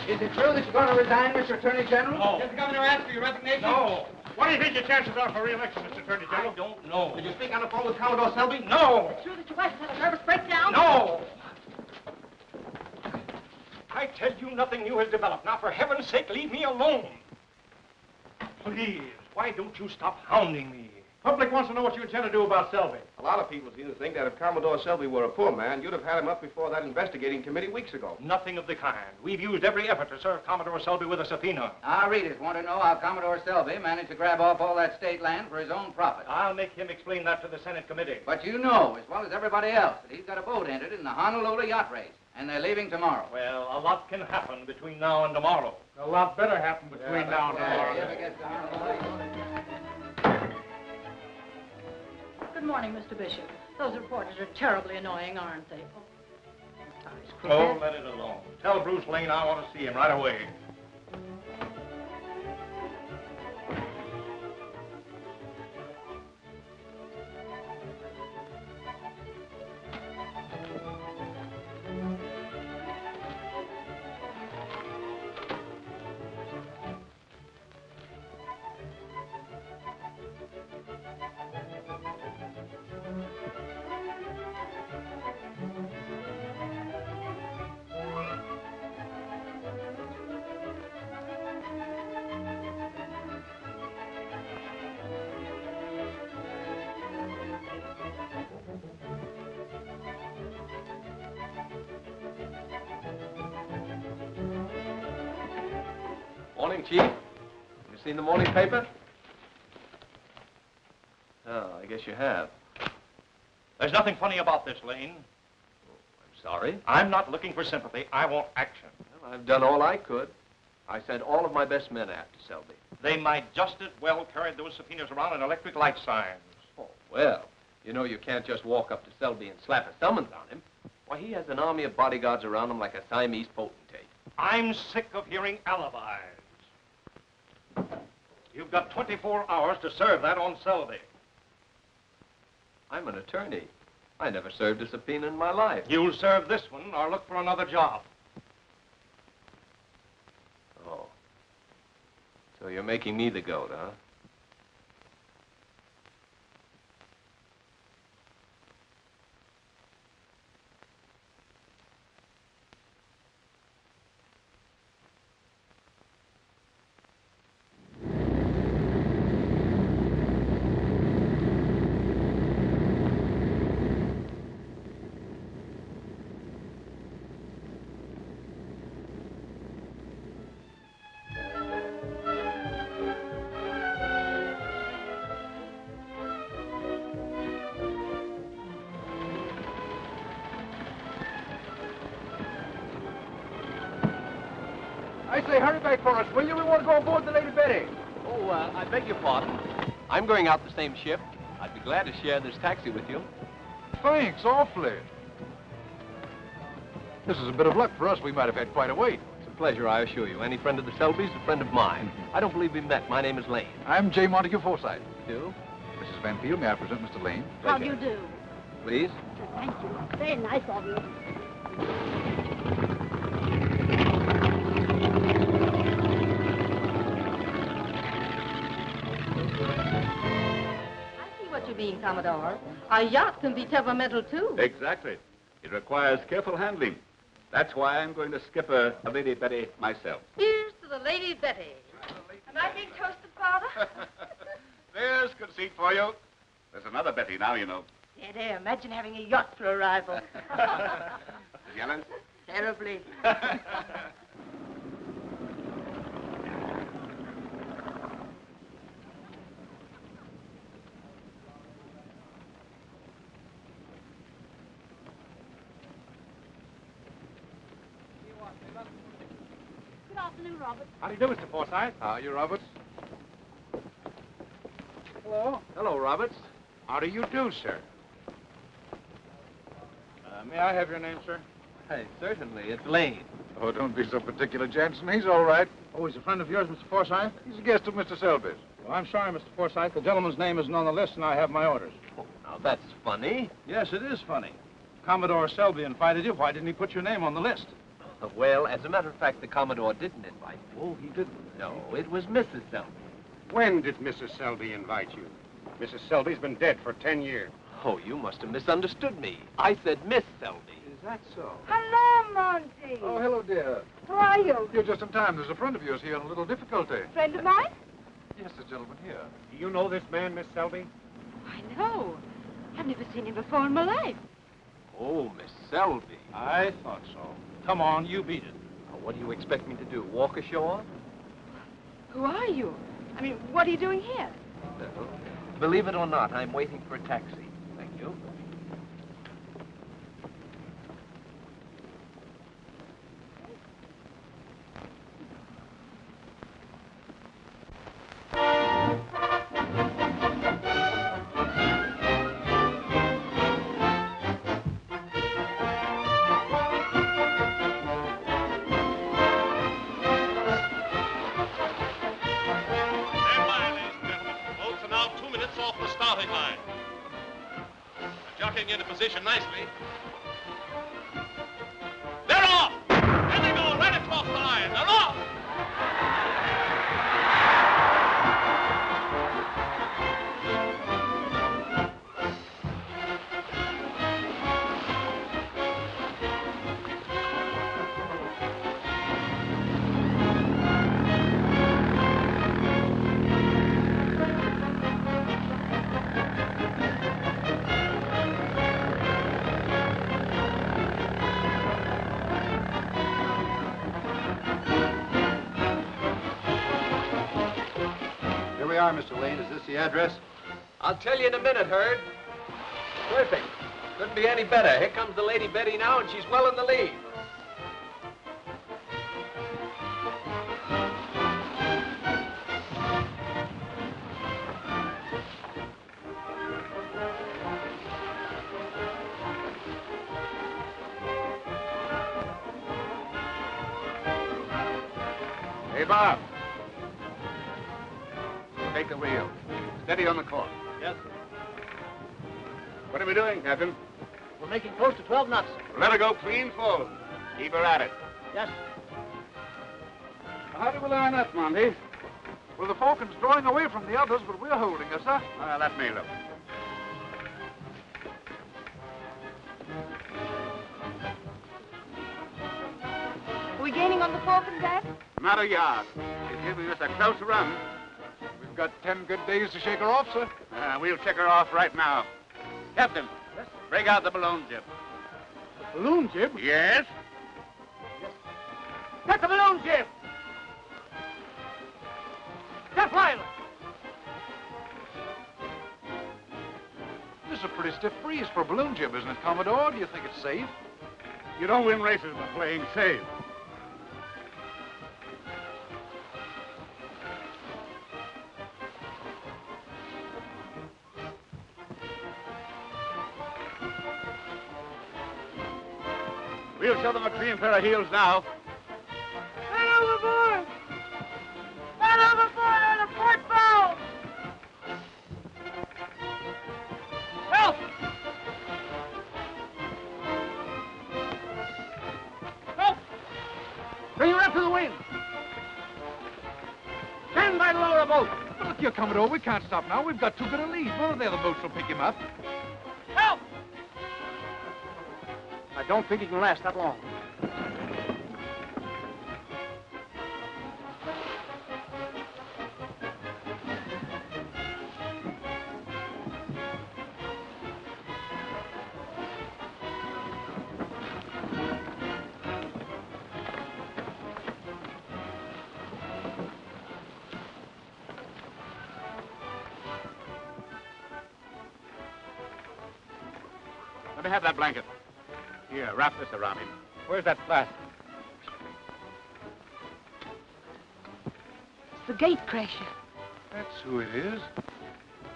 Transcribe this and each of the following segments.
Is it true that you're going to resign, Mr. Attorney General? No. Did the governor ask for your resignation? No. What do you think your chances are for re-election, Mr. Attorney General? I don't know. Did you speak on the phone with Commodore Selby? No. Is it true that your wife has had a nervous breakdown? No. I tell you, nothing new has developed. Now, for heaven's sake, leave me alone. Please, why don't you stop hounding me? Public wants to know what you intend to do about Selby. A lot of people seem to think that if Commodore Selby were a poor man, you'd have had him up before that investigating committee weeks ago. Nothing of the kind. We've used every effort to serve Commodore Selby with a subpoena. Our readers want to know how Commodore Selby managed to grab off all that state land for his own profit. I'll make him explain that to the Senate committee. But you know, as well as everybody else, that he's got a boat entered in the Honolulu yacht race, and they're leaving tomorrow. Well, a lot can happen between now and tomorrow. A lot better happen between now and tomorrow. If it gets to Honolulu. Good morning, Mr. Bishop. Those reporters are terribly annoying, aren't they? Oh, let it alone. Tell Bruce Lane I want to see him right away. Morning, Chief. You seen the morning paper? Oh, I guess you have. There's nothing funny about this, Lane. I'm sorry. I'm not looking for sympathy. I want action. Well, I've done all I could. I sent all of my best men after Selby. They might just as well carry those subpoenas around in electric light signs. Oh, well, you know you can't just walk up to Selby and slap a summons on him. Why, he has an army of bodyguards around him like a Siamese potentate. I'm sick of hearing alibis. You've got 24 hours to serve that on Selby. I'm an attorney. I never served a subpoena in my life. You'll serve this one or look for another job. Oh. So you're making me the goat, huh? I say, hurry back for us, will you? We want to go aboard the Lady Betty. Oh, I beg your pardon. I'm going out the same ship. I'd be glad to share this taxi with you. Thanks, awfully. This is a bit of luck for us. We might have had quite a wait. It's a pleasure, I assure you. Any friend of the Selbys is a friend of mine. I don't believe we met. My name is Lane. I'm J. Montague Forsythe. You do? Mrs. Van Field, may I present Mr. Lane? How do you do? Please? Thank you. Very nice of you. what you mean, Commodore. A yacht can be temperamental, too. Exactly. It requires careful handling. That's why I'm going to skip a Lady Betty myself. Here's to the Lady Betty. Am I being toasted, Father? There's conceit for you. There's another Betty now, you know. There, imagine having a yacht for a rival. Jealous? Terribly. Good afternoon, Robert. How do you do, Mr. Forsythe? How are you, Roberts? Hello. Hello, Roberts. How do you do, sir? May I have your name, sir? Hey, certainly. It's Lane. Oh, don't be so particular, Jensen. He's all right. Oh, he's a friend of yours, Mr. Forsythe? He's a guest of Mr. Selby's. Well, I'm sorry, Mr. Forsythe. The gentleman's name isn't on the list, and I have my orders. Oh, now, that's funny. Yes, it is funny. Commodore Selby invited you. Why didn't he put your name on the list? Well, as a matter of fact, the Commodore didn't invite me. Oh, he didn't. No, it was Mrs. Selby. When did Mrs. Selby invite you? Mrs. Selby's been dead for 10 years. Oh, you must have misunderstood me. I said Miss Selby. Is that so? Hello, Monty. Oh, hello, dear. How are you? You're just in time. There's a friend of yours here in a little difficulty. Friend of mine? Yes, the gentleman here. Do you know this man, Miss Selby? I know. I've never seen him before in my life. Oh, Miss Selby. I thought so. Come on, you beat it. Now, what do you expect me to do, walk ashore? Who are you? I mean, what are you doing here? Well, believe it or not, I'm waiting for a taxi. Thank you. Into position nicely. They're off! There they go, right across the line. They're off! Mr. Lane. Is this the address? I'll tell you in a minute, Herd. Perfect. Couldn't be any better. Here comes the Lady Betty now, and she's well in the lead. Hey, Bob. Take the wheel. Steady on the course. Yes, sir. What are we doing, Captain? We're making close to 12 knots, sir. Let her go clean full. Keep her at it. Yes, How do we learn that, Monty? Well, the Falcon's drawing away from the others, but we're holding her, sir. Let me look. Are we gaining on the Falcon, Dad? Not a yard. She's giving us a close run. We've got 10 good days to shake her off, sir. We'll check her off right now. Captain, break out the balloon jib. balloon jib. Yes? Get the balloon jib. Get pilot. This is a pretty stiff breeze for a balloon jib, isn't it, Commodore? Do you think it's safe? You don't win races by playing safe. We'll show them a clean pair of heels now. Man overboard! Man overboard on the port bow! Help! Help! Bring her up to the wind. Stand by to lower a boat. Look, you, Commodore. We can't stop now. We've got too good a lead. One of the other boats will pick him up. Help! I don't think he can last that long. Let me have that blanket. Here, wrap this around him. Where's that flask? It's the gate crasher. That's who it is.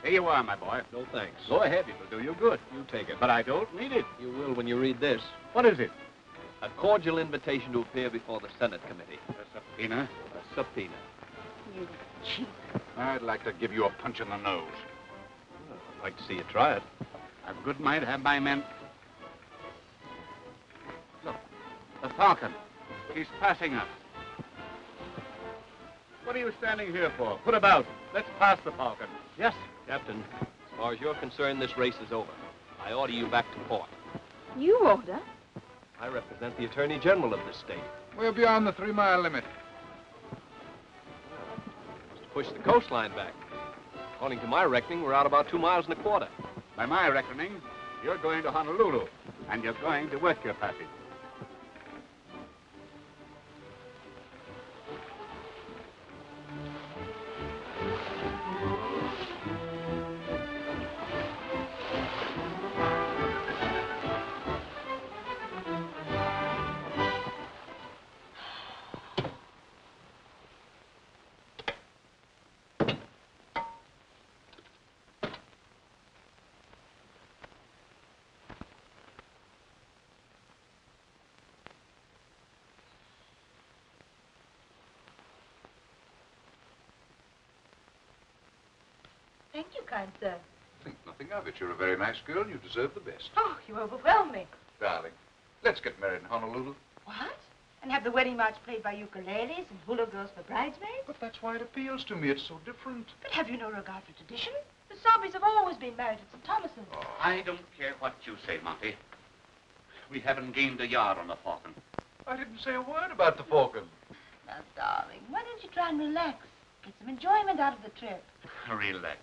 Here you are, my boy. No thanks. Go ahead, it'll do you good. You take it. But I don't need it. You will when you read this. What is it? A cordial invitation to appear before the Senate committee. A subpoena. A subpoena. You cheat. I'd like to give you a punch in the nose. Well, I'd like to see you try it. I've a good mind to have my men. Look, the Falcon. He's passing us. What are you standing here for? Put about. Let's pass the Falcon. Yes. Captain, as far as you're concerned, this race is over. I order you back to port. You order? I represent the Attorney General of this state. We're beyond the 3-mile limit. To push the coastline back. According to my reckoning, we're out about 2 miles and a quarter. By my reckoning, you're going to Honolulu, and you're going to work your passage. Thank you, kind sir. Think nothing of it. You're a very nice girl, and you deserve the best. Oh, you overwhelm me. Darling, let's get married in Honolulu. What? And have the wedding march played by ukuleles and hula girls for bridesmaids? But that's why it appeals to me. It's so different. But have you no regard for tradition? The Sobbies have always been married at St. Thomas's. Oh. I don't care what you say, Monty. We haven't gained a yard on the Falcon. I didn't say a word about the Falcon. Now, darling, why don't you try and relax? Get some enjoyment out of the trip. Relax.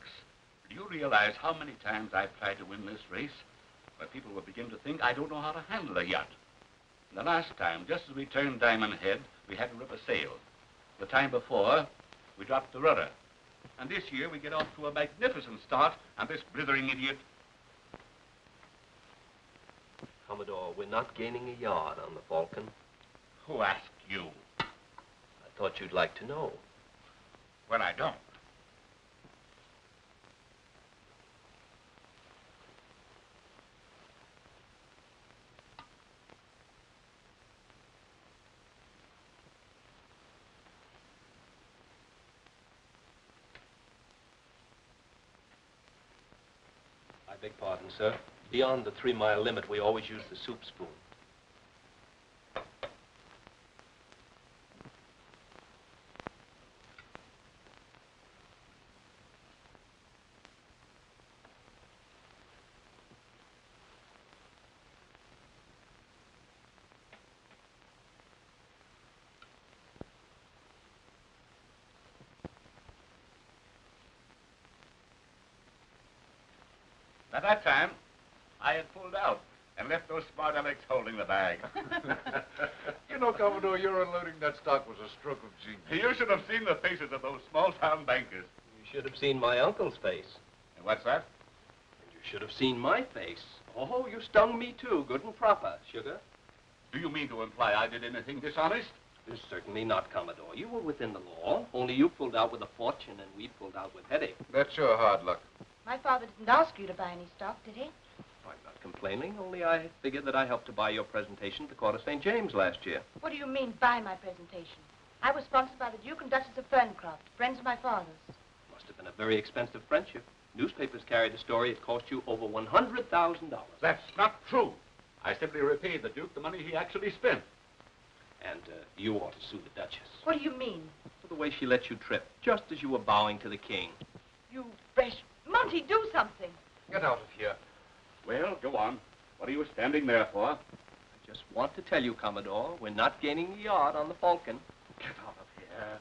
Do you realize how many times I've tried to win this race? Where people will begin to think I don't know how to handle a yacht. The last time, just as we turned Diamond Head, we had to rip a sail. The time before, we dropped the rudder. And this year, we get off to a magnificent start, and this blithering idiot... Commodore, we're not gaining a yard on the Falcon. Who asked you? I thought you'd like to know. Well, I don't. I beg pardon, sir. Beyond the 3-mile limit, we always use the soup spoon. At that time, I had pulled out and left those smart Alex holding the bag. You know, Commodore, your unloading that stock was a stroke of genius. You should have seen the faces of those small-town bankers. You should have seen my uncle's face. And what's that? And you should have seen my face. Oh, you stung me too, good and proper, Sugar. Do you mean to imply I did anything dishonest? Certainly not, Commodore. You were within the law, only you pulled out with a fortune and we pulled out with headache. That's sure hard luck. My father didn't ask you to buy any stock, did he? I'm not complaining, only I figured that I helped to buy your presentation at the Court of St. James last year. What do you mean, buy my presentation? I was sponsored by the Duke and Duchess of Ferncroft, friends of my father's. Must have been a very expensive friendship. Newspapers carried the story. It cost you over $100,000. That's not true. I simply repaid the Duke the money he actually spent. And you ought to sue the Duchess. What do you mean? For the way she let you trip, just as you were bowing to the king. You fresh... Monty, do something. Get out of here. Well, go on. What are you standing there for? I just want to tell you, Commodore, we're not gaining the yard on the Falcon. Get out of here.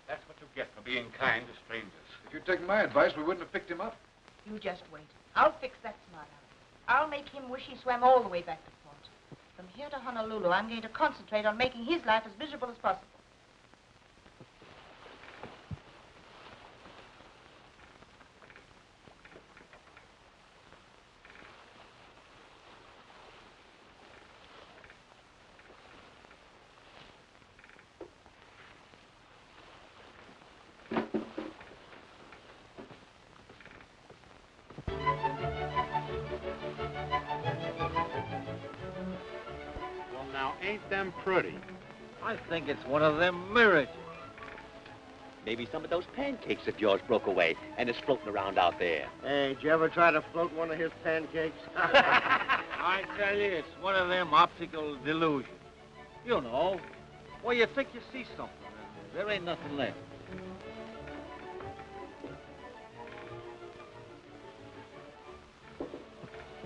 That's what you get for being kind to strangers. If you'd taken my advice, we wouldn't have picked him up. You just wait. I'll fix that smart aleck. I'll make him wish he swam all the way back to port. From here to Honolulu, I'm going to concentrate on making his life as miserable as possible. Ain't them pretty? I think it's one of them mirrors. Maybe some of those pancakes of yours broke away and is floating around out there. Hey, did you ever try to float one of his pancakes? I tell you, it's one of them optical delusions. You know, where you think you see something and there ain't nothing left.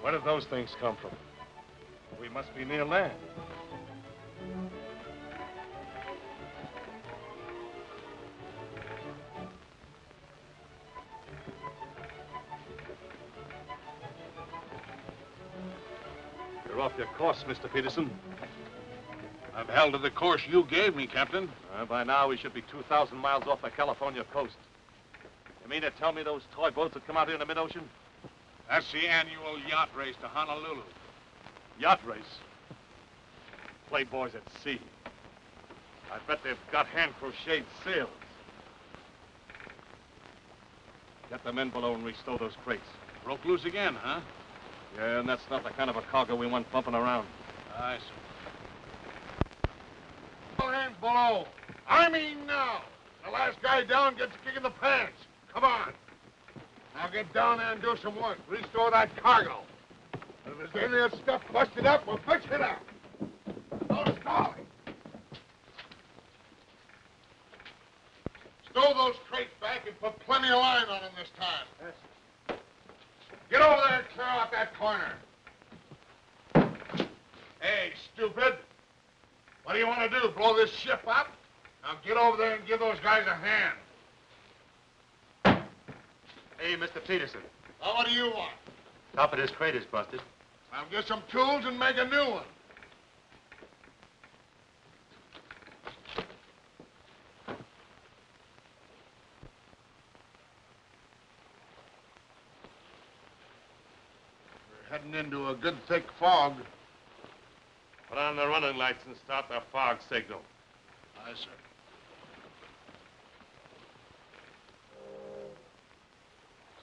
Where did those things come from? We must be near land. You're off your course, Mr. Peterson. I've held to the course you gave me, Captain. By now, we should be 2,000 miles off the California coast. You mean to tell me those toy boats that come out here in the mid-ocean? That's the annual yacht race to Honolulu. Yacht race? Playboys at sea. I bet they've got hand-crocheted sails. Get the men below and restow those crates. Broke loose again, huh? Yeah, and that's not the kind of a cargo we want bumping around. I see. All hands below. I mean now. The last guy down gets a kick in the pants. Come on. Now get down there and do some work. Restore that cargo. And if there's any of that stuff busted up, we'll fix it up. No stalling. Stow those crates back and put plenty of line on them this time. Yes. Get over there and clear out that corner. Hey, stupid. What do you want to do, blow this ship up? Now get over there and give those guys a hand. Hey, Mr. Peterson. Now, what do you want? Top of this crate is busted. Now get some tools and make a new one. We're heading into a good thick fog. Put on the running lights and start the fog signal. Aye, sir.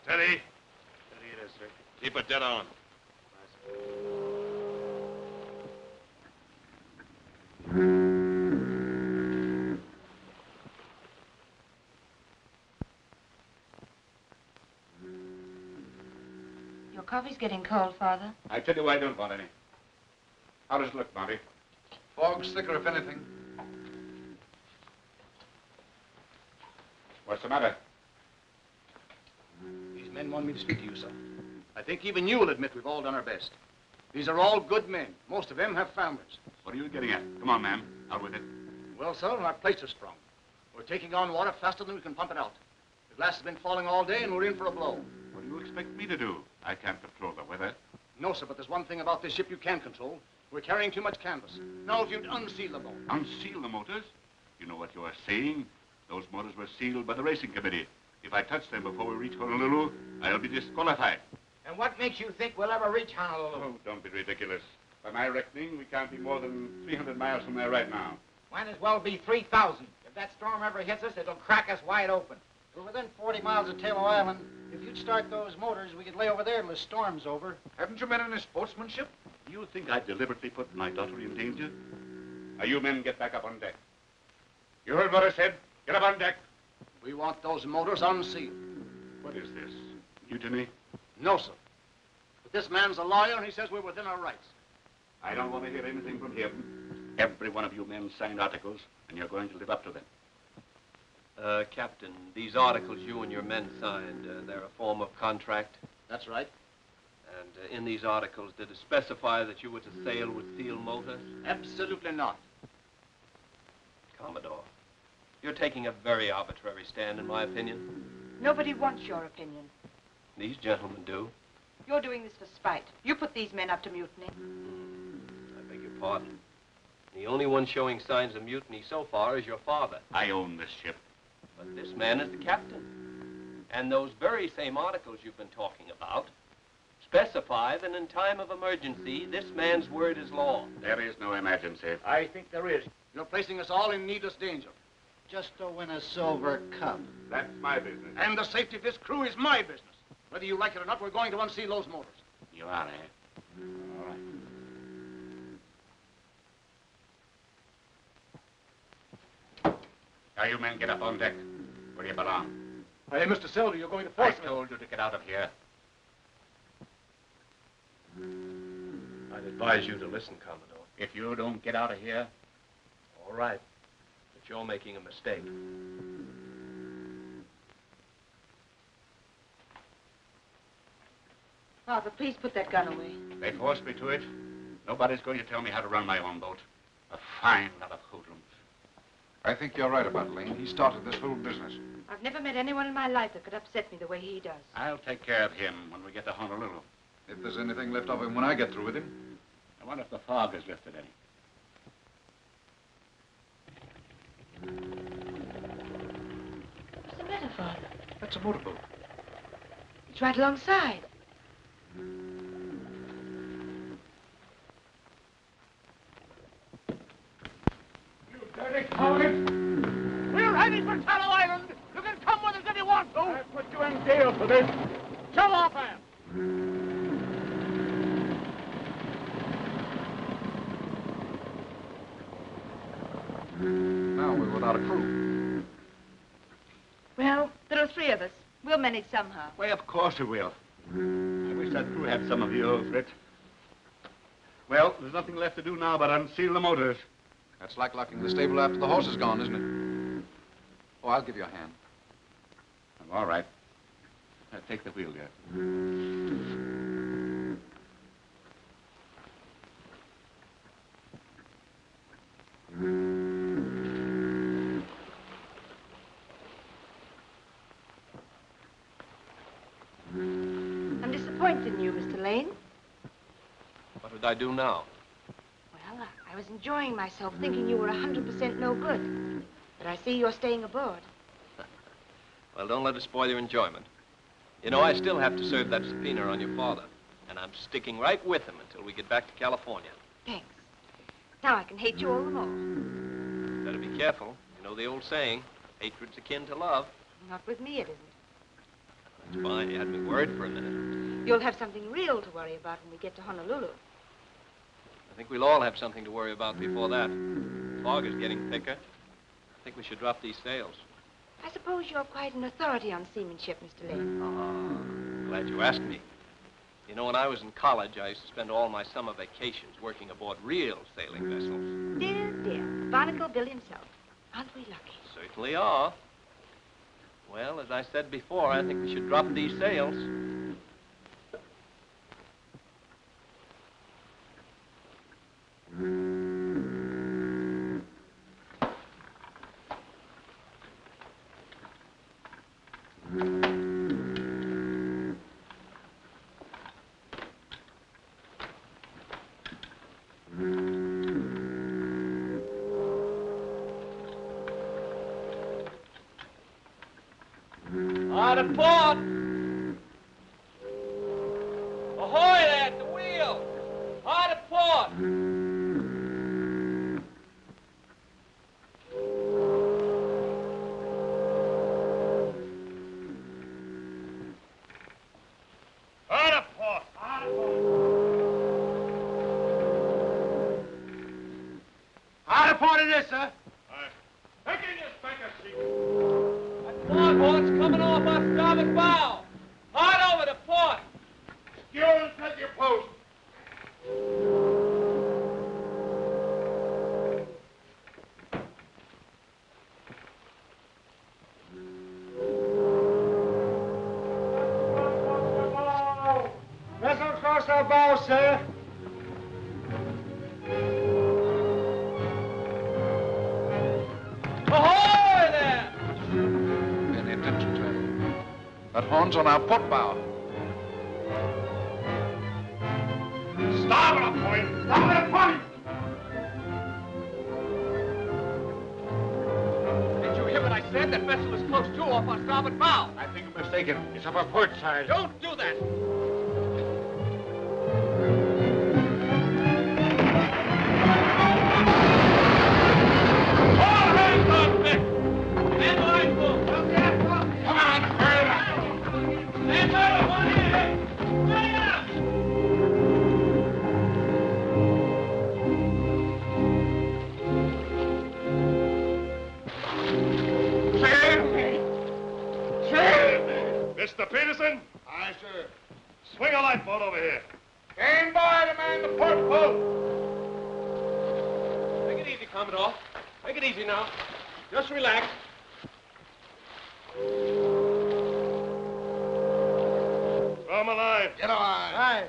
Steady. Steady it is, sir. Keep it dead on. Your coffee's getting cold, Father. I tell you I don't want any. How does it look, Monty? Fog's thicker, if anything. What's the matter? These men want me to speak to you, sir. I think even you will admit we've all done our best. These are all good men. Most of them have families. What are you getting at? Come on, man. Out with it. Well, sir, our plates are sprung. We're taking on water faster than we can pump it out. The glass has been falling all day, and we're in for a blow. What do you expect me to do? I can't control the weather. No, sir, but there's one thing about this ship you can control. We're carrying too much canvas. Now, if you'd unseal the boat. Unseal the motors? You know what you are saying? Those motors were sealed by the racing committee. If I touch them before we reach Honolulu, I'll be disqualified. And what makes you think we'll ever reach Honolulu? Oh, don't be ridiculous. By my reckoning, we can't be more than 300 miles from there right now. Might as well be 3,000. If that storm ever hits us, it'll crack us wide open. We're within 40 miles of Taylor Island. If you'd start those motors, we could lay over there till the storm's over. Haven't you men any sportsmanship? You think I deliberately put my daughter in danger? Now, you men get back up on deck. You heard what I said. Get up on deck. We want those motors unsealed. What is this? Mutiny? No, sir. But this man's a lawyer, and he says we're within our rights. I don't want to hear anything from him. Every one of you men signed articles. and you're going to live up to them. Captain, these articles you and your men signed, they're a form of contract? That's right. And in these articles, did it specify that you were to sail with steel motors? Absolutely not. Commodore, you're taking a very arbitrary stand, in my opinion. Nobody wants your opinion. These gentlemen do. You're doing this for spite. You put these men up to mutiny. I beg your pardon. The only one showing signs of mutiny so far is your father. I own this ship. But this man is the captain. And those very same articles you've been talking about specify that in time of emergency, this man's word is law. There is no emergency. I think there is. You're placing us all in needless danger. Just to win a silver cup. That's my business. And the safety of this crew is my business. Whether you like it or not, we're going to unseal those motors. You are, eh? All right. Now, you men get up on deck. Where do you belong? Hey, Mr. Selby, you're going to I force me. told you to get out of here. I'd advise you to listen, Commodore. If you don't get out of here, All right. But you're making a mistake. Father, please put that gun away. they forced me to it. Nobody's going to tell me how to run my own boat. A fine lot of hoodlums. I think you're right about Lane. He started this whole business. I've never met anyone in my life that could upset me the way he does. I'll take care of him when we get to Honolulu. If there's anything left of him when I get through with him. I wonder if the fog has lifted any. What's the matter, Father? That's a motorboat. It's right alongside. Dirty coward! We're heading for Tallow Island. You can come with us if you want to. I put you in jail for this. Shove off, Ann. Now we're without a crew. Well, there are three of us. We'll manage somehow. Why, of course we will. I wish that crew had some of you, old Fritz. Well, there's nothing left to do now but unseal the motors. That's like locking the stable after the horse is gone, isn't it? Oh, I'll give you a hand. All right. Now, take the wheel, dear. I'm disappointed in you, Mr. Lane. What did I do now? Well, I was enjoying myself thinking you were 100% no good. But I see you're staying aboard. Well, don't let it spoil your enjoyment. You know, I still have to serve that subpoena on your father. And I'm sticking right with him until we get back to California. Thanks. Now I can hate you all the more. Better be careful. You know the old saying, hatred's akin to love. Not with me, it isn't. That's fine. You had me worried for a minute. You'll have something real to worry about when we get to Honolulu. I think we'll all have something to worry about before that. The fog is getting thicker. I think we should drop these sails. I suppose you're quite an authority on seamanship, Mr. Lane. Glad you asked me. You know, when I was in college, I used to spend all my summer vacations working aboard real sailing vessels. Dear, dear. Barnacle Bill himself. Aren't we lucky? Certainly are. Well, as I said before, I think we should drop these sails. Out of port! Ahoy there at the wheel! Out of port! Out of port! Out of port! Out of port it is, sir. Take in your spanker seat. Longboard's coming off our starboard bow. Hard over to port. Steer and take your post. our bow, sir. Ahoy there! Pay attention to him. That horn's on our port bow. Starboard a point! Starboard a point! Did you hear what I said? That vessel is close to off our starboard bow. I think you're mistaken. It's up our port side. Don't do that. All hands on deck! Stand by, folks! Come on, hurry up! Stand by, one in! Hurry up! Save me! Save me! Mr. Peterson, Aye, sir. swing a lifeboat over here. Stand by to man the port boat. Take it easy, Commodore. Take it easy now. Just relax. Throw him a line. Get on. Aye.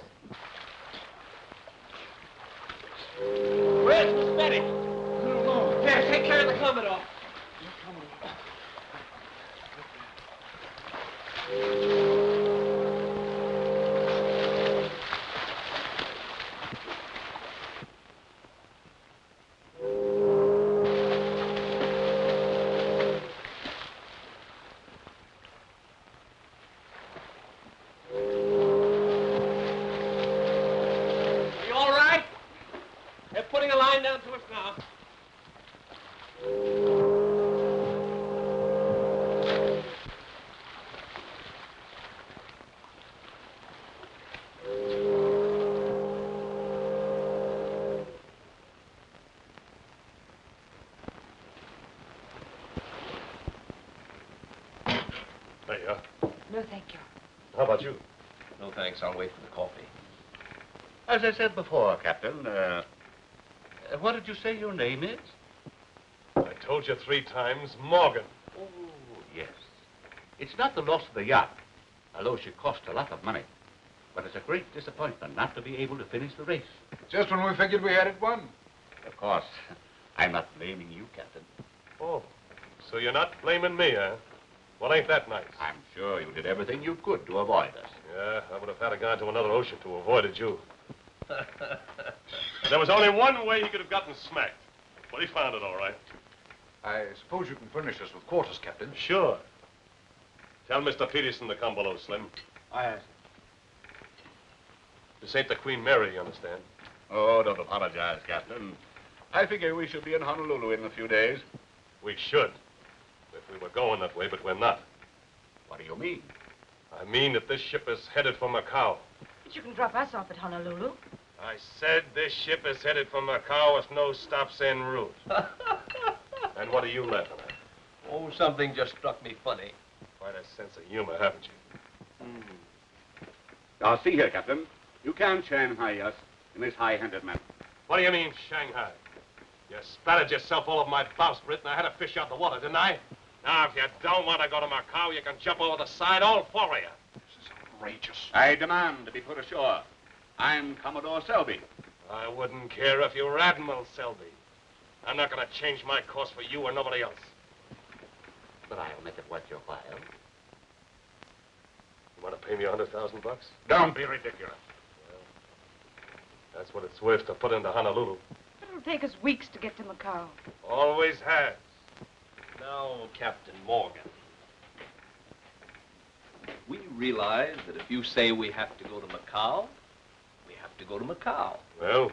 Where's Miss Betty? There, take care of the Commodore. You all right? They're putting a line down to us now. There you are. No, thank you. How about you? No, thanks. I'll wait for the coffee. As I said before, Captain, what did you say your name is? I told you 3 times, Morgan. Oh, yes. It's not the loss of the yacht, although she cost a lot of money. But it's a great disappointment not to be able to finish the race. Just when we figured we had it won. Of course, I'm not blaming you, Captain. Oh, so you're not blaming me, huh? Well, ain't that nice? I'm sure you did everything you could to avoid us. Yeah, I would have had to go to another ocean to avoid you. There was only one way he could have gotten smacked. But he found it all right. I suppose you can furnish us with quarters, Captain. Sure. Tell Mr. Peterson to come below, Slim. Aye. This ain't the Queen Mary, you understand? Oh, don't apologize, Captain. I figure we should be in Honolulu in a few days. We should. If we were going that way, but we're not. What do you mean? I mean that this ship is headed for Macau. But you can drop us off at Honolulu. I said this ship is headed for Macau with no stops en route. And what are you laughing at? Oh, something just struck me funny. Quite a sense of humor, haven't you? Now, see here, Captain. You can't Shanghai us in this high-handed manner. What do you mean, Shanghai? You spattered yourself all over my bowsprit, and I had to fish out the water, didn't I? Now, if you don't want to go to Macau, you can jump over the side, all 4 of you. This is outrageous. I demand to be put ashore. I'm Commodore Selby. I wouldn't care if you were Admiral Selby. I'm not going to change my course for you or nobody else. But I'll make it worth your while. You want to pay me $100,000? Don't be ridiculous. That's what it's worth to put into Honolulu. It'll take us weeks to get to Macau. Always has. Now, Captain Morgan, we realize that if you say we have to go to Macau, we have to go to Macau. Well,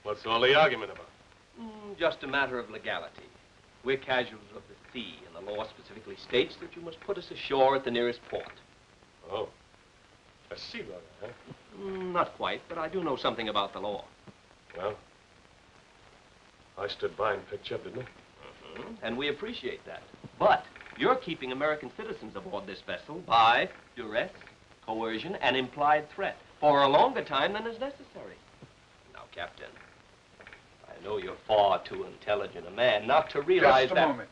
what's all the argument about? Just a matter of legality. We're casuals of the sea, and the law specifically states that you must put us ashore at the nearest port. Oh, a sea lawyer, huh? Not quite, but I do know something about the law. Well, I stood by and picked you up, didn't I? And we appreciate that. But you're keeping American citizens aboard this vessel by duress, coercion, and implied threat for a longer time than is necessary. Now, Captain, I know you're far too intelligent a man not to realize Just a that... moment.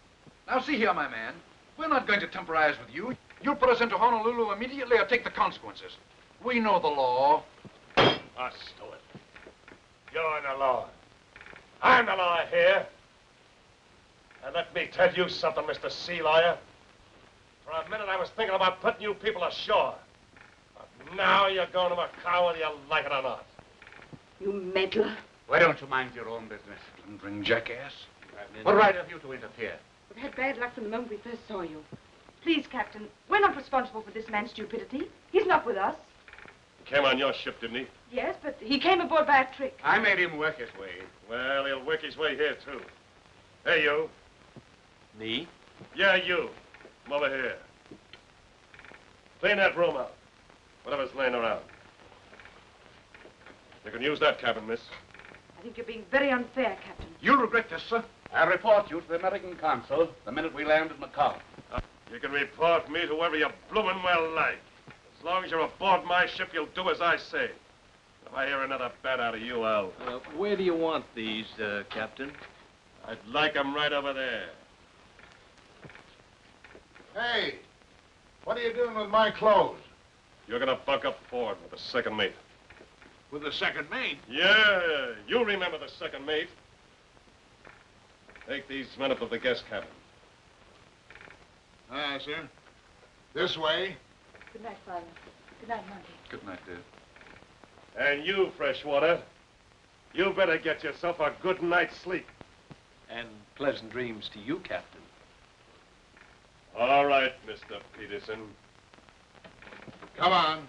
Now, see here, my man. We're not going to temporize with you. You'll put us into Honolulu immediately or take the consequences. We know the law. Oh, Stewart. You're the law. I'm the law here. And let me tell you something, Mr. Sea Lawyer. For a minute, I was thinking about putting you people ashore. But now you're going to Macau whether you like it or not. You meddler. Why don't you mind your own business, blundering jackass? What right have you to interfere? We've had bad luck from the moment we first saw you. Please, Captain, we're not responsible for this man's stupidity. He's not with us. He came on your ship, didn't he? Yes, but he came aboard by a trick. I made him work his way. Well, he'll work his way here, too. Hey, you. Me? Yeah, you. Come over here. Clean that room out. Whatever's laying around. You can use that cabin, miss. I think you're being very unfair, Captain. You'll regret this, sir. I'll report you to the American consul the minute we land at Macau. You can report me to whoever you bloomin' well like. As long as you're aboard my ship, you'll do as I say. If I hear another bat out of you, I'll... Where do you want these, Captain? I'd like 'em right over there. Hey, what are you doing with my clothes? You're gonna bunk up forward with the second mate. With the second mate? Yeah, you remember the second mate. Take these men up to the guest cabin. Aye, sir. This way. Good night, Father. Good night, Monty. Good night, dear. And you, Freshwater, you better get yourself a good night's sleep. And pleasant dreams to you, Captain. All right, Mr. Peterson. Come on.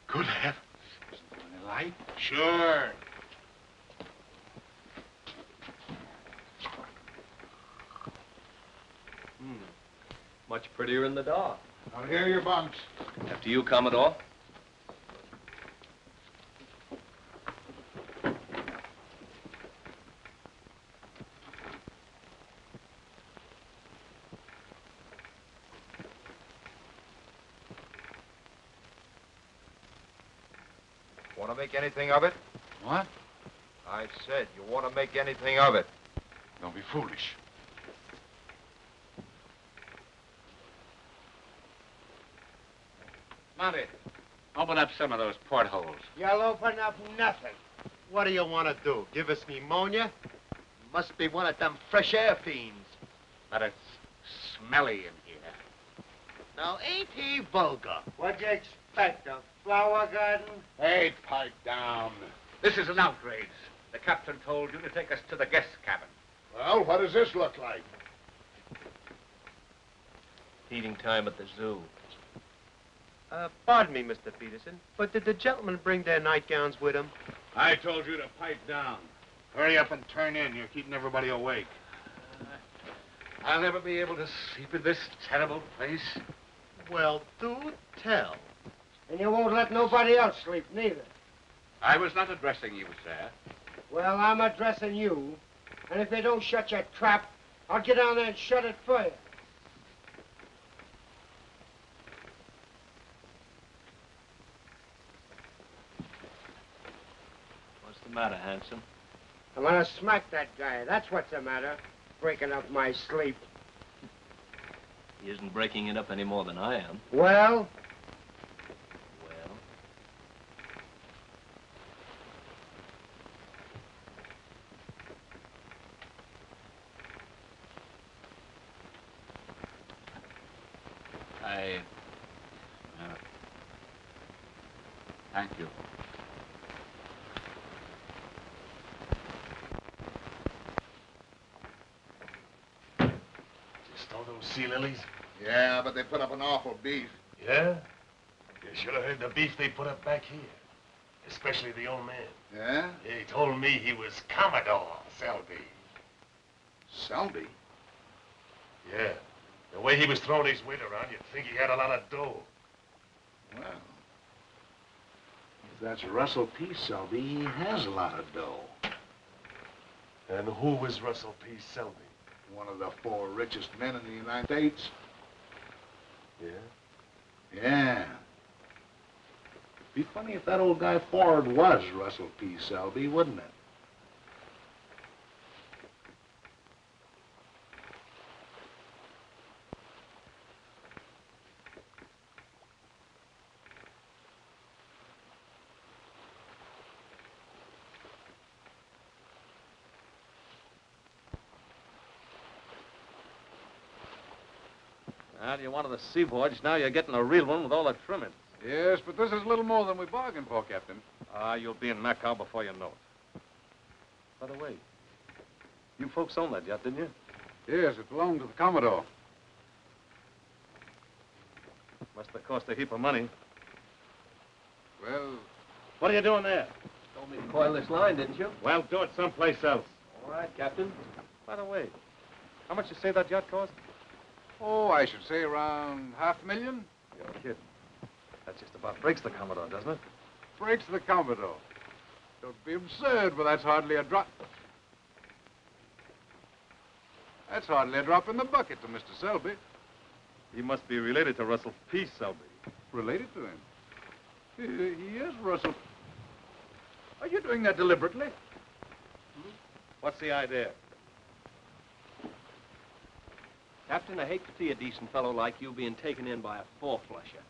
Good heavens. Isn't there any light? Sure. Much prettier in the dark. Now, here are your bunks. After you, Commodore. Want to make anything of it? What? I said, you want to make anything of it? Don't be foolish. Monty, open up some of those portholes. You'll open up nothing. What do you want to do? Give us pneumonia? Must be one of them fresh air fiends. But it's smelly in here. Now, ain't he vulgar? What'd you expect, a flower garden? Hey, pipe down. This is an outrage. The captain told you to take us to the guest cabin. Well, what does this look like? Feeding time at the zoo. Pardon me, Mr. Peterson, but did the gentlemen bring their nightgowns with them? I told you to pipe down. Hurry up and turn in. You're keeping everybody awake. I'll never be able to sleep in this terrible place. Well, do tell. And you won't let nobody else sleep, neither. I was not addressing you, sir. Well, I'm addressing you. And if you don't shut your trap, I'll get down there and shut it for you. What's the matter, handsome? I'm gonna smack that guy. That's what's the matter. Breaking up my sleep. He isn't breaking it up any more than I am. Well? Well? Thank you. Just all those sea lilies? Yeah, but they put up an awful beef. Yeah? You should have heard the beef they put up back here. Especially the old man. Yeah? He told me he was Commodore Selby. Selby? Yeah. The way he was throwing his weight around, you'd think he had a lot of dough. Well, If that's Russell P. Selby, he has a lot of dough. And who was Russell P. Selby? One of the 4 richest men in the United States. Yeah? Yeah. Be funny if that old guy Ford was Russell P. Selby, wouldn't it? Well, you wanted a sea voyage. Now you're getting a real one with all the trimmings. Yes, but this is a little more than we bargained for, Captain. You'll be in Macau before you know it. By the way, you folks own that yacht, didn't you? Yes, it belonged to the Commodore. Must have cost a heap of money. Well... What are you doing there? Told me to coil this line, didn't you? Well, do it someplace else. All right, Captain. By the way, how much you say that yacht cost? Oh, I should say around $500,000. You're kidding. That just about breaks the Commodore, doesn't it? Breaks the Commodore. Don't be absurd, but that's hardly a drop. That's hardly a drop in the bucket to Mr. Selby. He must be related to Russell P. Selby. Related to him? He is Russell. Are you doing that deliberately? What's the idea? Captain, I hate to see a decent fellow like you being taken in by a four-flusher.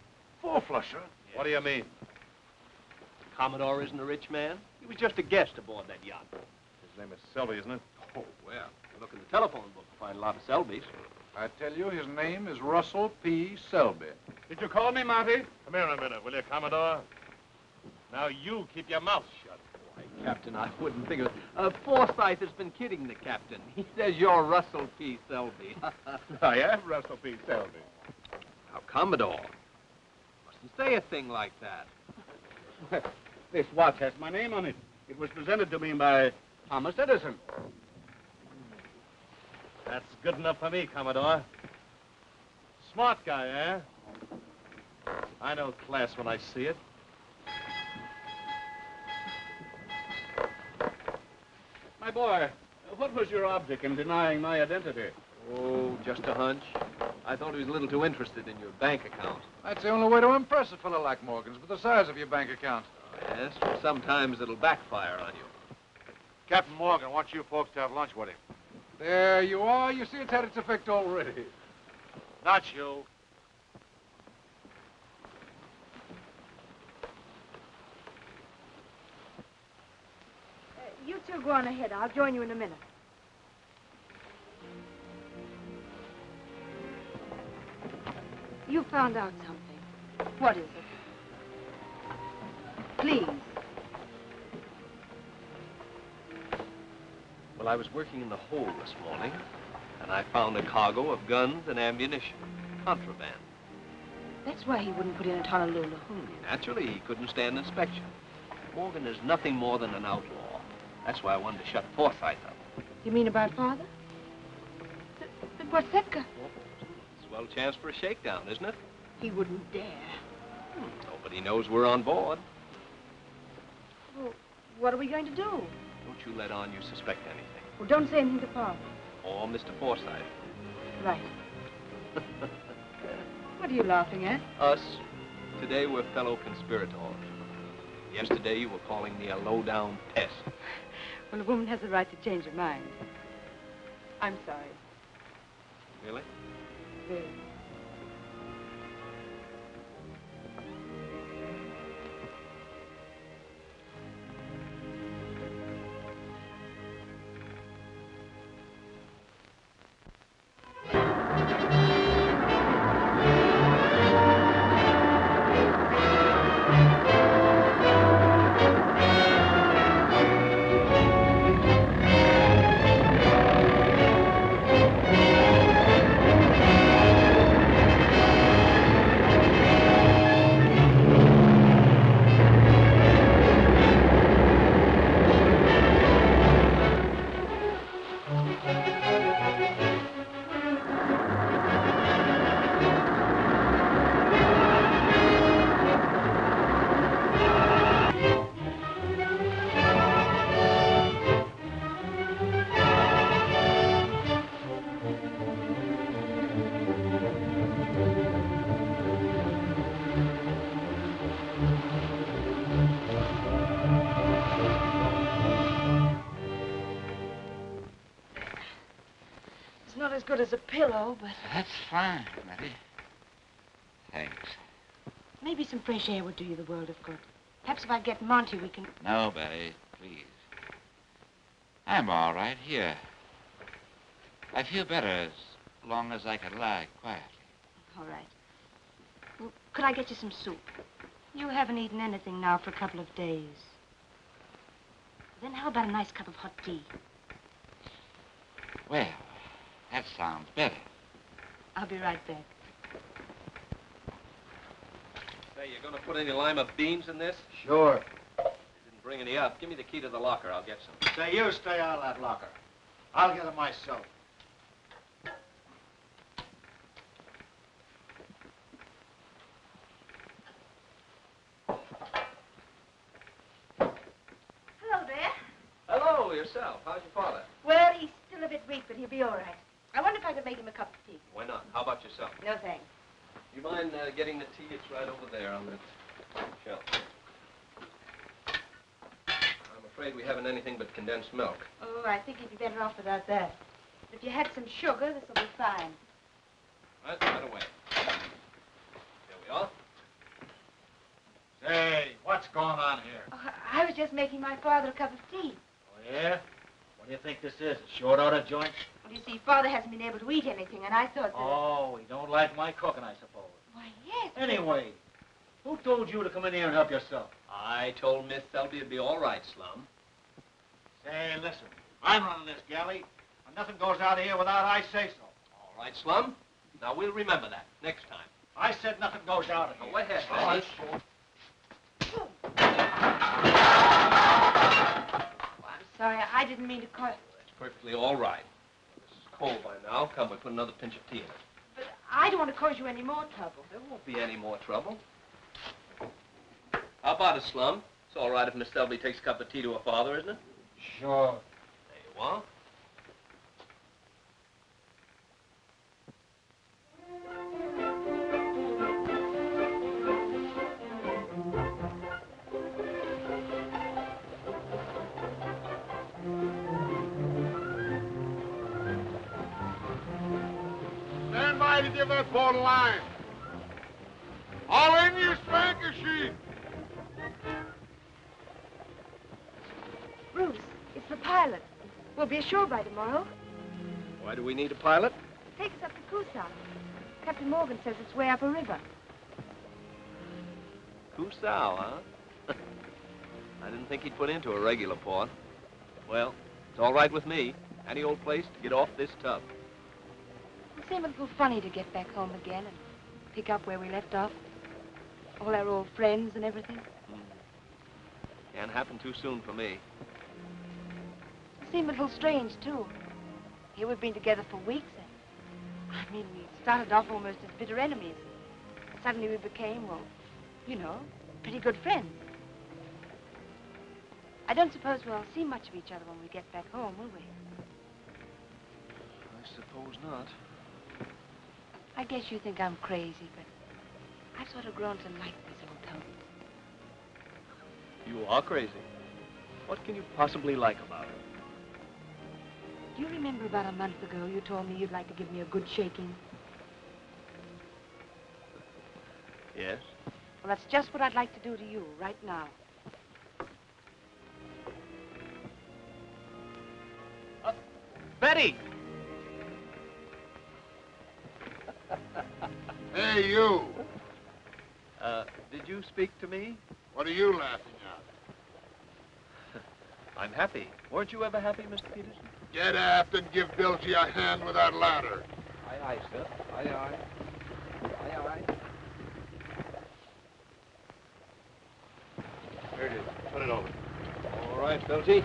Four-flusher? Yeah. What do you mean? The Commodore isn't a rich man. He was just a guest aboard that yacht. His name is Selby, isn't it? Oh, well, look in the telephone book to find a lot of Selbys. I tell you, his name is Russell P. Selby. Did you call me, Marty? Come here a minute, will you, Commodore? Now you keep your mouth shut. Why, Captain, I wouldn't think of it. Forsyth has been kidding the captain. He says you're Russell P. Selby. I am Russell P. Selby. Now, Commodore, mustn't say a thing like that. This watch has my name on it. It was presented to me by Thomas Edison. That's good enough for me, Commodore. Smart guy, eh? I know class when I see it. My boy, what was your object in denying my identity? Oh, just a hunch. I thought he was a little too interested in your bank account. That's the only way to impress a fellow like Morgan's, with the size of your bank account. Yes, but sometimes it'll backfire on you. Captain Morgan wants you folks to have lunch with him. There you are. You see, it's had its effect already. Not you. You two go on ahead. I'll join you in a minute. You found out something. What is it? Please. Well, I was working in the hold this morning, and I found a cargo of guns and ammunition. Contraband. That's why he wouldn't put in at Honolulu. Naturally, he couldn't stand inspection. Morgan is nothing more than an outlaw. That's why I wanted to shut Forsyth up. You mean about Father? But what's that got? It's a swell chance for a shakedown, isn't it? He wouldn't dare. Nobody knows we're on board. Well, what are we going to do? Don't you let on you suspect anything. Well, don't say anything to Father. Or Mr. Forsyth. Right. What are you laughing at? Us. Today we're fellow conspirators. Yesterday you were calling me a low-down pest. Well, a woman has the right to change her mind. I'm sorry. Really? Very. as good as a pillow, but That's fine, Betty. Thanks. maybe some fresh air would do you the world of good. Perhaps if I get Monty, we can... No, Betty, please. I'm all right here. I feel better as long as I can lie quietly. All right. Well, could I get you some soup? You haven't eaten anything now for a couple of days. Then how about a nice cup of hot tea? Well, that sounds better. I'll be right back. Say, you're going to put any lima beans in this? Sure. Didn't bring any up. Give me the key to the locker. I'll get some. Say, you stay out of that locker. I'll get it myself. Hello there. Hello, yourself. How's your father? Well, he's still a bit weak, but he'll be all right. I wonder if I could make him a cup of tea. Why not? How about yourself? No, thanks. You mind getting the tea? It's right over there on that shelf. I'm afraid we haven't anything but condensed milk. Oh, I think you'd be better off without that. If you had some sugar, this will be fine. Right away. Here we are. Say, what's going on here? Oh, I was just making my father a cup of tea. Oh, yeah? What do you think this is, a short order joint? Well, you see, Father hasn't been able to eat anything, and I thought that... Oh, he don't like my cooking, I suppose. Why, yes. Anyway, who told you to come in here and help yourself? I told Miss Selby it'd be all right, Slum. Say, listen, I'm running this galley, and nothing goes out of here without I say so. All right, Slum. Now, we'll remember that next time. I said nothing goes out of here. Go ahead, All right. I'm sorry, I didn't mean to call... It's perfectly all right. This is cold by now. Come, we put another pinch of tea in it. But I don't want to cause you any more trouble. There won't be any more trouble. How about it, Slum? It's all right if Miss Selby takes a cup of tea to her father, isn't it? Sure. There you are. Stand by to give that boat a line. All in your spanker sheet. Bruce, it's the pilot. We'll be ashore by tomorrow. Why do we need a pilot? Take us up to Kusau. Captain Morgan says it's way up a river. Kusau, huh? I didn't think he'd put into a regular port. Well, it's all right with me. Any old place to get off this tub. It seemed a little funny to get back home again and pick up where we left off. All our old friends and everything. Can't happen too soon for me. It seemed a little strange, too. Here we've been together for weeks. And, I mean, we started off almost as bitter enemies. Suddenly we became, well, you know, pretty good friends. I don't suppose we'll see much of each other when we get back home, will we? I suppose not. I guess you think I'm crazy, but I've sort of grown to like this old town. You are crazy. What can you possibly like about it? Do you remember about a month ago you told me you'd like to give me a good shaking? Yes? Well, that's just what I'd like to do to you right now. Betty! Hey, you. Did you speak to me? What are you laughing at? I'm happy. Weren't you ever happy, Mr. Peterson? Get aft and give Bilgy a hand with that ladder. Aye, aye, sir. Aye, aye. Aye, aye. Here it is. Put it over. All right, Bilgy.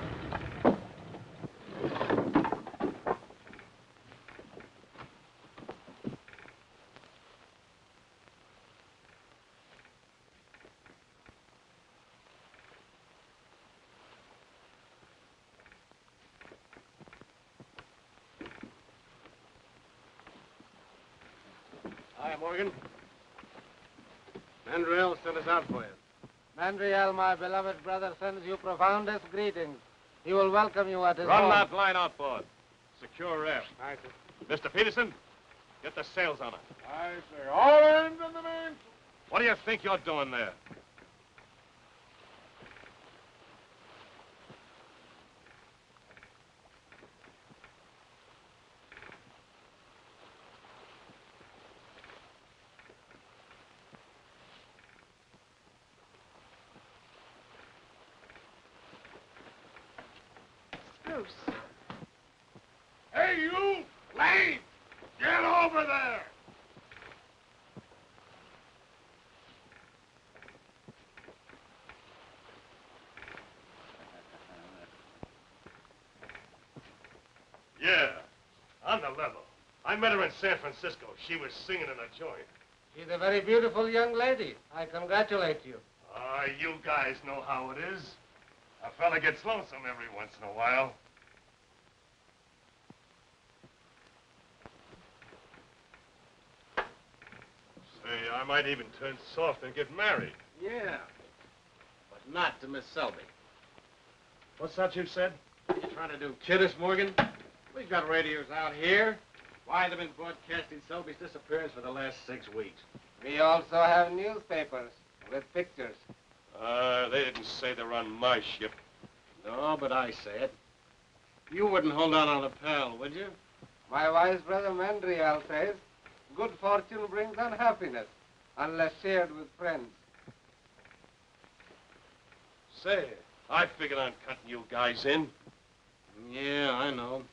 Hi, Morgan. Mandriel sent us out for you. Mandriel, my beloved brother, sends you profoundest greetings. He will welcome you at his Run home. that line out, boss. Secure air. Aye, sir. Mr. Peterson, get the sails on it. I say, all hands on the mainsail. What do you think you're doing there? Bruce. Hey, you! Lane! Get over there! Yeah, on the level. I met her in San Francisco. She was singing in a joint. She's a very beautiful young lady. I congratulate you. Ah, you guys know how it is. A fella gets lonesome every once in a while. Say, I might even turn soft and get married. Yeah, but not to Miss Selby. What's that you said? You trying to do kid us, Morgan? We've got radios out here. Why, they've been broadcasting Selby's disappearance for the last 6 weeks. We also have newspapers with pictures. They didn't say they're on my ship. No, but I say it. You wouldn't hold out on a pal, would you? My wise brother Mandriel says, good fortune brings unhappiness, unless shared with friends. Say, I figured on cutting you guys in. Yeah, I know.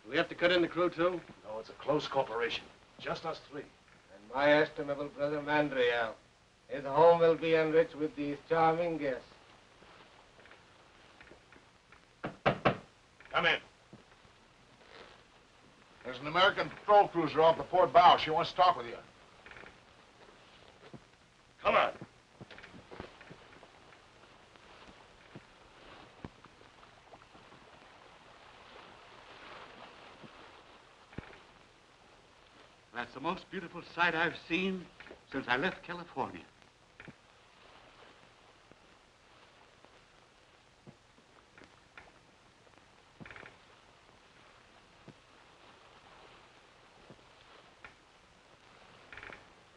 Do we have to cut in the crew, too? No, it's a close corporation. Just us three. And my estimable brother Mandriel, his home will be enriched with these charming guests. Come in. There's an American patrol cruiser off the port bow. She wants to talk with you. Come on. That's the most beautiful sight I've seen since I left California.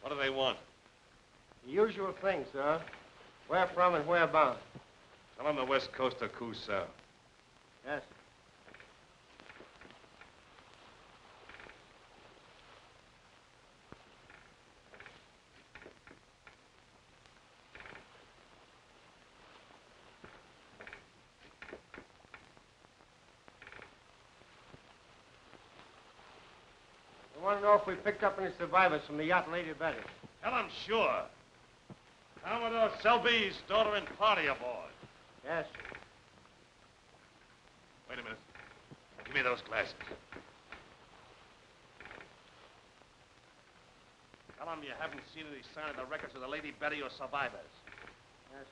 What do they want? The usual thing, sir. Where from and where bound? Tell them the west coast of Cusao. Yes. I want to know if we picked up any survivors from the yacht Lady Betty. Tell them sure. Commodore Selby's daughter and party aboard. Yes. Wait a minute. Give me those glasses. Tell them you haven't seen any sign of the records of the Lady Betty or survivors. Yes.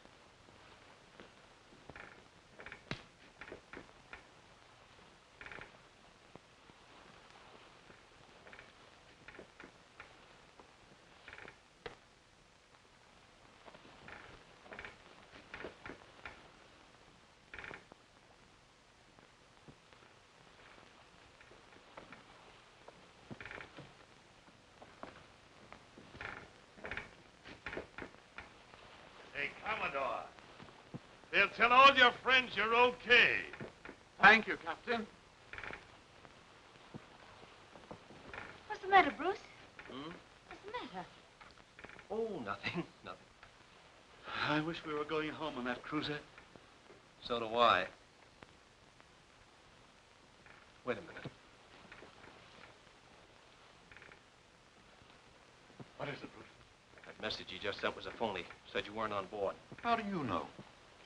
Hey, Commodore. They'll tell all your friends you're okay. Thank you, Captain. What's the matter, Bruce? Hmm? What's the matter? Oh, nothing. Nothing. I wish we were going home on that cruiser. So do I. Wait a minute. What is it, Bruce? That message you just sent was a phony. Said you weren't on board. How do you know?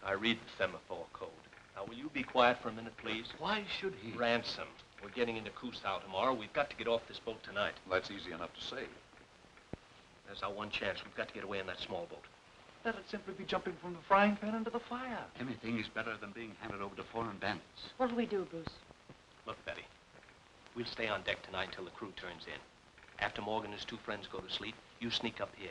I read the semaphore code. Now, will you be quiet for a minute, please? Why should he? Ransom. We're getting into Cusao tomorrow. We've got to get off this boat tonight. That's easy enough to say. There's our one chance. We've got to get away in that small boat. That'd simply be jumping from the frying pan into the fire. Anything is better than being handed over to foreign bandits. What'll we do, Bruce? Look, Betty, we'll stay on deck tonight till the crew turns in. After Morgan and his two friends go to sleep, you sneak up here.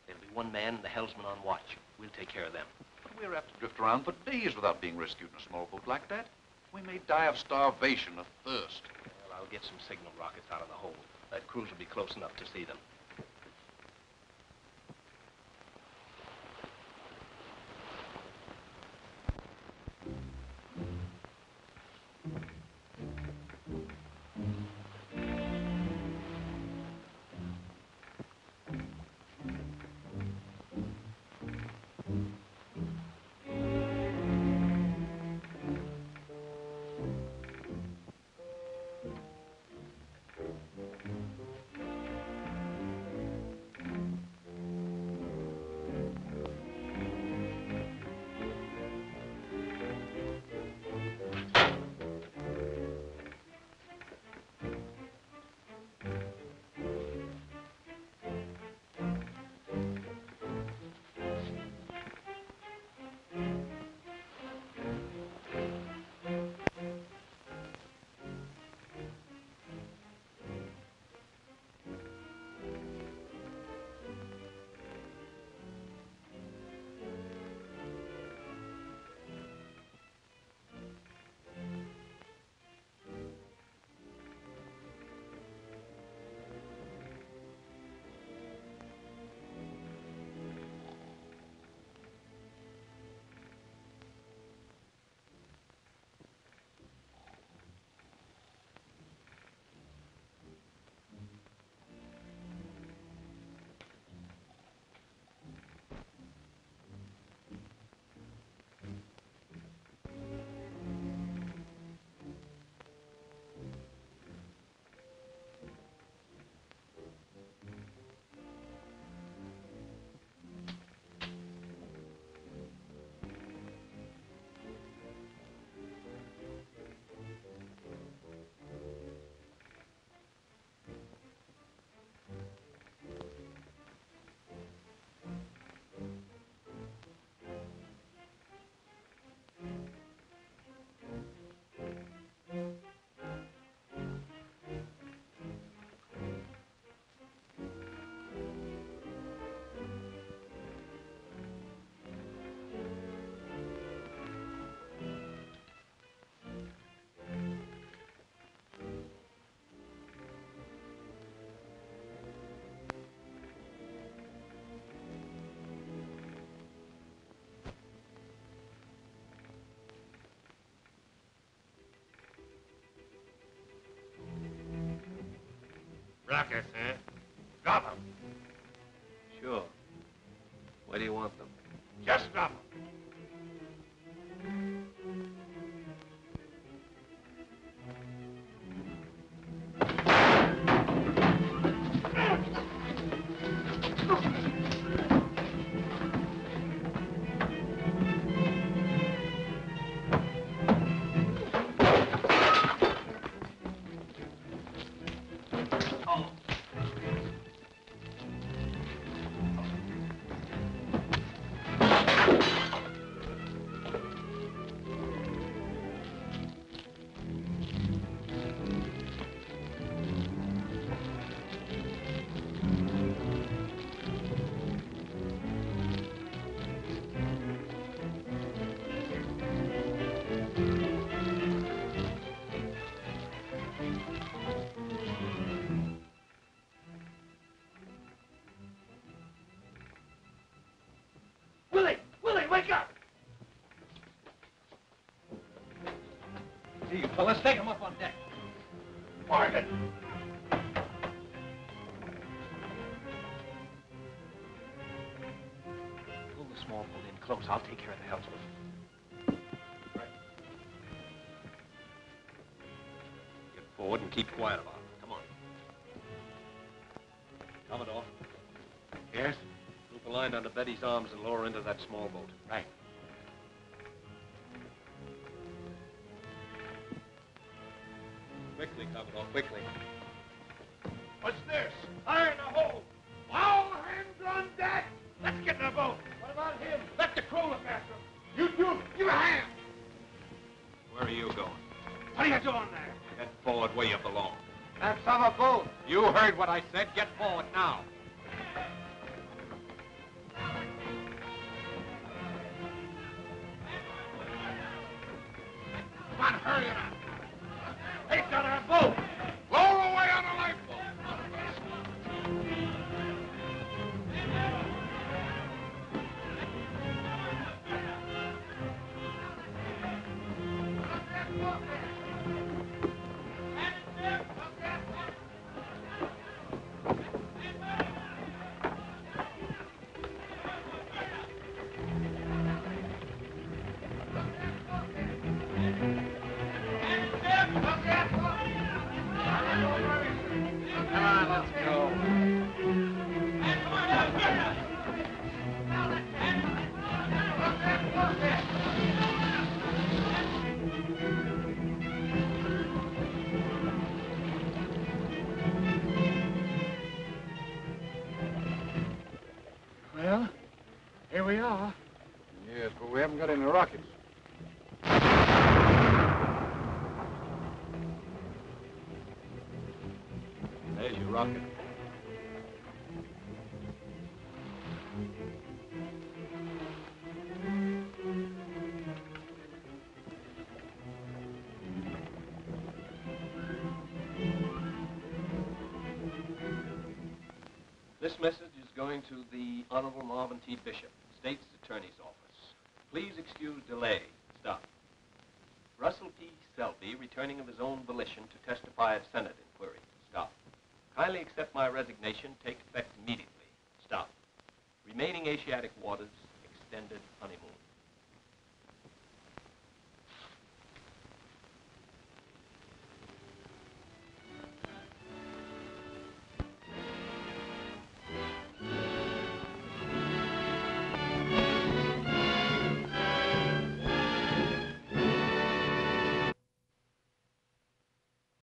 There'll be one man and the helmsman on watch. We'll take care of them. But we're apt to drift around for days without being rescued in a small boat like that. We may die of starvation or thirst. Well, I'll get some signal rockets out of the hold. That cruise will be close enough to see them. Rockets, huh? Drop them. Sure. Where do you want them? Just drop them. Wake up! Here, you fellas, take him up on deck. Morgan! Pull the small boat in close. I'll take care of the helmsman. Get forward and keep quiet about it. Come on. Commodore. Yes? Loop a line under Betty's arms and lower her into that small boat. Right. Quickly, Commodore, quickly. What's this? Fire in the hole. All hands on deck. Let's get in the boat. What about him? Let the crew look after him. You two, give a hand. Where are you going? What are you doing there? Get forward where you belong. Let's have a boat. You heard what I said. Get forward now. Come on, hurry it up. Take out our boat. we are. Yes, but we haven't got any rockets. There's your rocket. This message is going to the Honorable Marvin T. Bishop, State's Attorney's Office. Please excuse delay. Stop. Russell P. Selby, returning of his own volition to testify at Senate inquiry. Stop. Kindly accept my resignation. Take effect immediately. Stop. Remaining Asiatic waters, extended honeymoon.